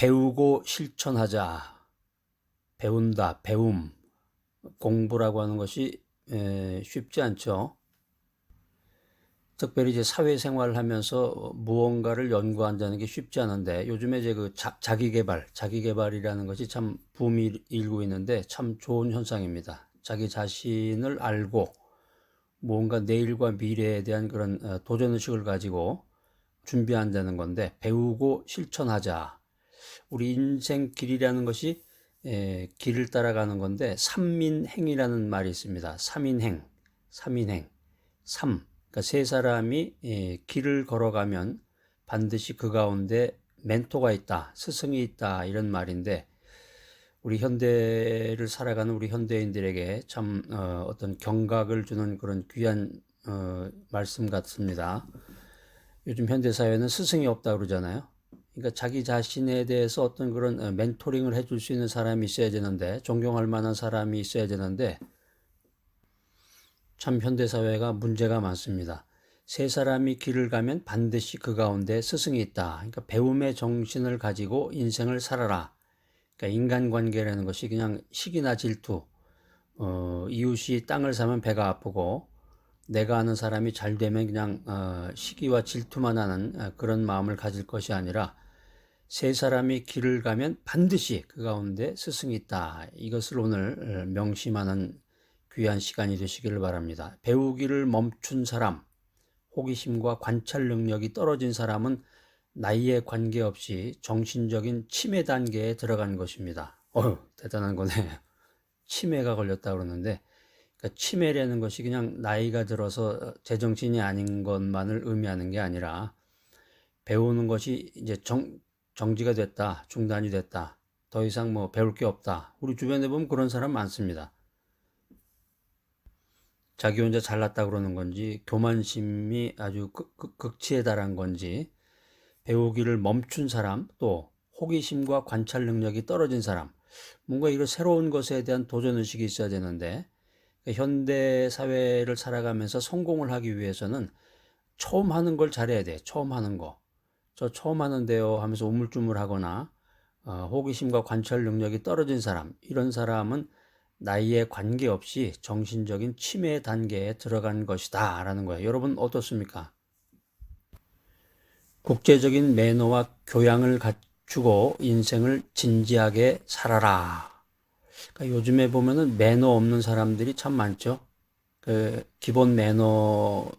배우고 실천하자. 배운다, 배움, 공부라고 하는 것이 쉽지 않죠. 특별히 이제 사회생활을 하면서 무언가를 연구한다는 게 쉽지 않은데 요즘에 이제 그 자기개발이라는 것이 참 붐이 일고 있는데 참 좋은 현상입니다. 자기 자신을 알고 무언가 내일과 미래에 대한 그런 도전의식을 가지고 준비한다는 건데 배우고 실천하자. 우리 인생 길이라는 것이 길을 따라가는 건데 삼민행이라는 말이 있습니다. 삼인행. 그러니까 세 사람이 길을 걸어가면 반드시 그 가운데 멘토가 있다, 스승이 있다 이런 말인데 우리 현대를 살아가는 우리 현대인들에게 참 어떤 경각을 주는 그런 귀한 말씀 같습니다. 요즘 현대 사회는 스승이 없다 그러잖아요. 그러니까 자기 자신에 대해서 어떤 그런 멘토링을 해줄 수 있는 사람이 있어야 되는데 존경할 만한 사람이 있어야 되는데 참 현대사회가 문제가 많습니다. 세 사람이 길을 가면 반드시 그 가운데 스승이 있다. 그러니까 배움의 정신을 가지고 인생을 살아라. 그러니까 인간관계라는 것이 그냥 시기나 질투, 이웃이 땅을 사면 배가 아프고 내가 아는 사람이 잘 되면 그냥 시기와 질투만 하는 그런 마음을 가질 것이 아니라 세 사람이 길을 가면 반드시 그 가운데 스승이 있다. 이것을 오늘 명심하는 귀한 시간이 되시기를 바랍니다. 배우기를 멈춘 사람, 호기심과 관찰 능력이 떨어진 사람은 나이에 관계없이 정신적인 치매 단계에 들어간 것입니다. 대단한 거네. 치매가 걸렸다 그러는데 그러니까 치매라는 것이 그냥 나이가 들어서 제정신이 아닌 것만을 의미하는 게 아니라 배우는 것이 이제 정지가 됐다, 중단이 됐다, 더 이상 뭐 배울 게 없다. 우리 주변에 보면 그런 사람 많습니다. 자기 혼자 잘났다 그러는 건지 교만심이 아주 극치에 달한 건지 배우기를 멈춘 사람 또 호기심과 관찰 능력이 떨어진 사람 뭔가 이런 새로운 것에 대한 도전의식이 있어야 되는데 현대 사회를 살아가면서 성공을 하기 위해서는 처음 하는 걸 잘해야 돼. 처음 하는 거. 저 처음 하는데요 하면서 우물쭈물하거나 호기심과 관찰 능력이 떨어진 사람 이런 사람은 나이에 관계없이 정신적인 치매 단계에 들어간 것이다 라는 거예요. 여러분 어떻습니까? 국제적인 매너와 교양을 갖추고 인생을 진지하게 살아라. 그러니까 요즘에 보면은 매너 없는 사람들이 참 많죠. 그 기본 매너도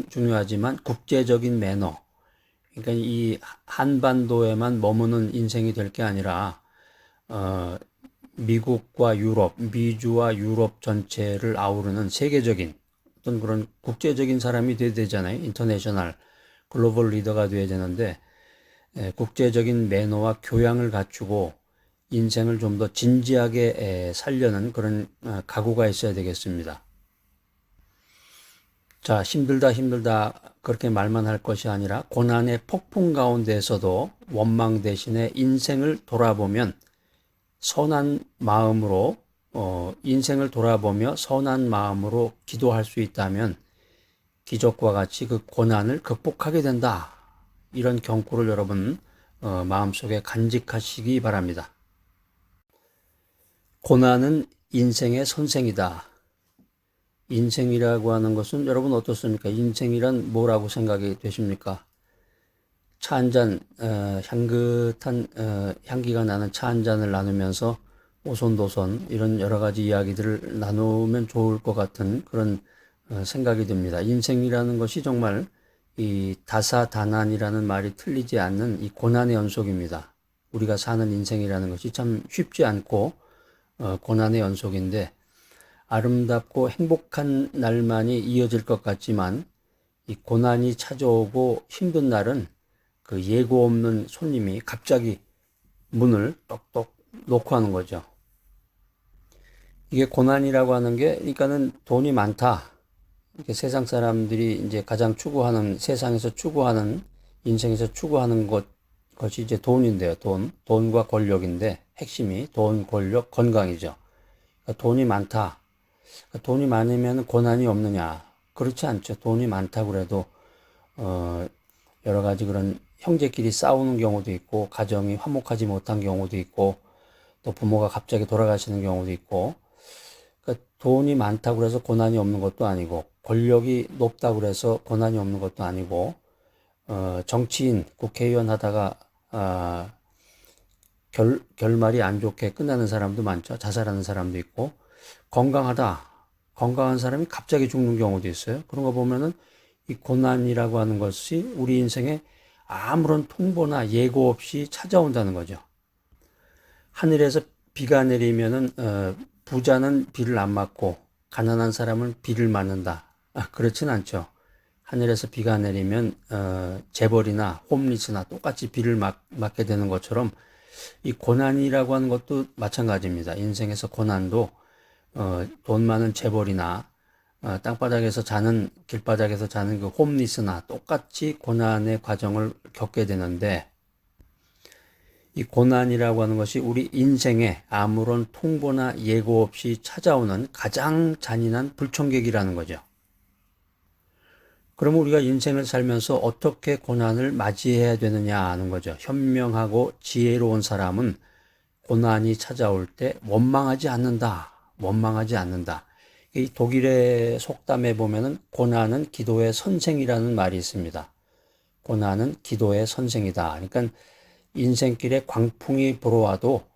중요하지만 국제적인 매너. 그러니까 이 한반도에만 머무는 인생이 될 게 아니라 미국과 유럽, 미주와 유럽 전체를 아우르는 세계적인 어떤 그런 국제적인 사람이 돼야 되잖아요. 인터내셔널, 글로벌 리더가 돼야 되는데 국제적인 매너와 교양을 갖추고 인생을 좀 더 진지하게 살려는 그런 각오가 있어야 되겠습니다. 자, 힘들다 그렇게 말만 할 것이 아니라 고난의 폭풍 가운데에서도 원망 대신에 인생을 돌아보면 선한 마음으로 인생을 돌아보며 선한 마음으로 기도할 수 있다면 기적과 같이 그 고난을 극복하게 된다. 이런 경고를 여러분 마음속에 간직하시기 바랍니다. 고난은 인생의 선생이다. 인생이라고 하는 것은 여러분 어떻습니까? 인생이란 뭐라고 생각이 되십니까? 차 한 잔, 향긋한 향기가 나는 차 한 잔을 나누면서 오손도손 이런 여러 가지 이야기들을 나누면 좋을 것 같은 그런 생각이 듭니다. 인생이라는 것이 정말 이 다사다난이라는 말이 틀리지 않는 이 고난의 연속입니다. 우리가 사는 인생이라는 것이 참 쉽지 않고 고난의 연속인데 아름답고 행복한 날만이 이어질 것 같지만 이 고난이 찾아오고 힘든 날은 그 예고 없는 손님이 갑자기 문을 똑똑 놓고 하는 거죠. 이게 고난이라고 하는 게, 그러니까는 돈이 많다. 이렇게 세상 사람들이 이제 가장 추구하는, 세상에서 추구하는, 인생에서 추구하는 것이 이제 돈인데요. 돈과 권력인데, 핵심이 돈, 권력, 건강이죠. 그러니까 돈이 많다. 그러니까 돈이 많으면 고난이 없느냐. 그렇지 않죠. 돈이 많다고 해도, 여러 가지 그런 형제끼리 싸우는 경우도 있고, 가정이 화목하지 못한 경우도 있고, 또 부모가 갑자기 돌아가시는 경우도 있고, 그러니까 돈이 많다고 해서 고난이 없는 것도 아니고, 권력이 높다고 해서 고난이 없는 것도 아니고, 정치인, 국회의원 하다가, 결말이 안 좋게 끝나는 사람도 많죠. 자살하는 사람도 있고, 건강한 사람이 갑자기 죽는 경우도 있어요. 그런 거 보면은 이 고난이라고 하는 것이 우리 인생에 아무런 통보나 예고 없이 찾아온다는 거죠. 하늘에서 비가 내리면은 부자는 비를 안 맞고 가난한 사람은 비를 맞는다. 그렇진 않죠. 하늘에서 비가 내리면 재벌이나 홈리스나 똑같이 비를 맞게 되는 것처럼 이 고난이라고 하는 것도 마찬가지입니다. 인생에서 고난도 돈 많은 재벌이나 땅바닥에서 자는 길바닥에서 자는 그 홈리스나 똑같이 고난의 과정을 겪게 되는데, 이 고난이라고 하는 것이 우리 인생에 아무런 통보나 예고 없이 찾아오는 가장 잔인한 불청객이라는 거죠. 그러면 우리가 인생을 살면서 어떻게 고난을 맞이해야 되느냐 하는 거죠. 현명하고 지혜로운 사람은 고난이 찾아올 때 원망하지 않는다. 원망하지 않는다. 이 독일의 속담에 보면은 고난은 기도의 선생이라는 말이 있습니다. 고난은 기도의 선생이다. 그러니까 인생길에 광풍이 불어와도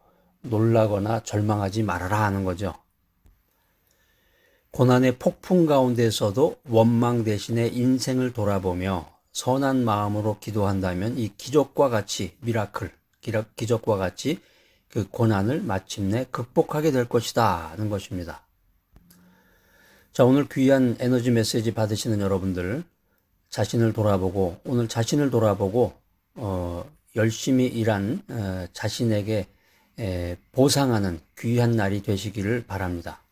놀라거나 절망하지 말아라 하는 거죠. 고난의 폭풍 가운데서도 원망 대신에 인생을 돌아보며 선한 마음으로 기도한다면 이 기적과 같이 기적과 같이 그 고난을 마침내 극복하게 될 것이다 하는 것입니다. 자, 오늘 귀한 에너지 메시지 받으시는 여러분들, 오늘 자신을 돌아보고 열심히 일한 자신에게 보상하는 귀한 날이 되시기를 바랍니다.